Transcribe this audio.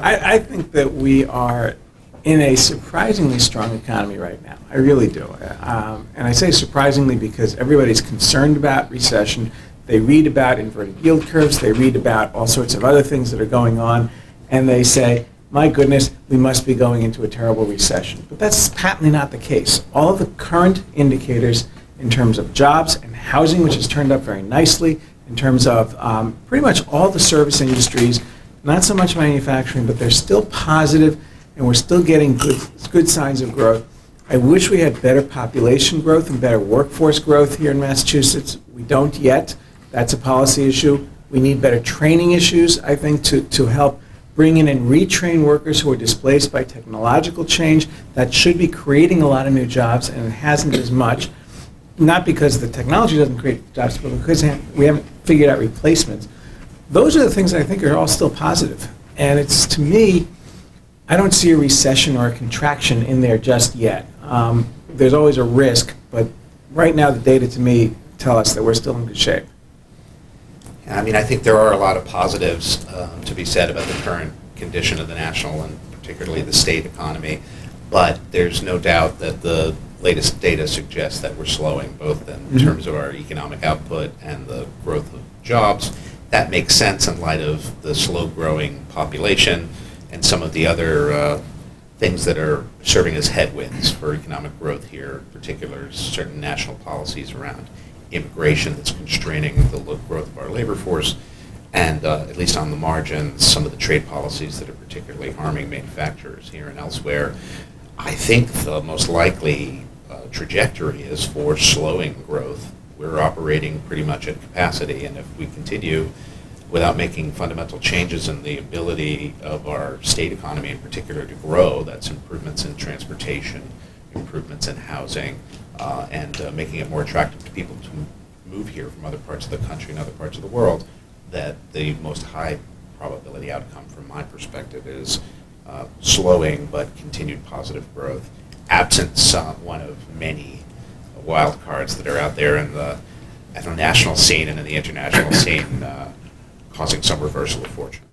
I think that we are in a surprisingly strong economy right now. I really do. And I say surprisingly because everybody's concerned about recession. They read about inverted yield curves. They read about all sorts of other things that are going on. And they say, my goodness, we must be going into a terrible recession. But that's patently not the case. All of the current indicators in terms of jobs and housing, which has turned up very nicely, in terms of pretty much all the service industries, not so much manufacturing, but they're still positive, and we're still getting good signs of growth. I wish we had better population growth and better workforce growth here in Massachusetts. We don't yet. That's a policy issue. We need better training issues, I think, to help bring in and retrain workers who are displaced by technological change. That should be creating a lot of new jobs, and it hasn't as much. Not because the technology doesn't create jobs, but because we haven't figured out replacements. Those are the things that I think are all still positive. And it's, to me, I don't see a recession or a contraction in there just yet. There's always a risk, but right now the data to me tell us that we're still in good shape. I mean, I think there are a lot of positives to be said about the current condition of the national and particularly the state economy, but there's no doubt that the latest data suggests that we're slowing, both in terms of our economic output and the growth of jobs. That makes sense in light of the slow-growing population and some of the other things that are serving as headwinds for economic growth here, in particular certain national policies around immigration that's constraining the growth of our labor force, and at least on the margins, some of the trade policies that are particularly harming manufacturers here and elsewhere. I think the most likely trajectory is for slowing growth. We're operating pretty much at capacity, and if we continue without making fundamental changes in the ability of our state economy in particular to grow, that's improvements in transportation, improvements in housing, and making it more attractive to people to move here from other parts of the country and other parts of the world, that the most high probability outcome from my perspective is slowing but continued positive growth, absent one of many wild cards that are out there at the national scene and in the international scene, causing some reversal of fortune.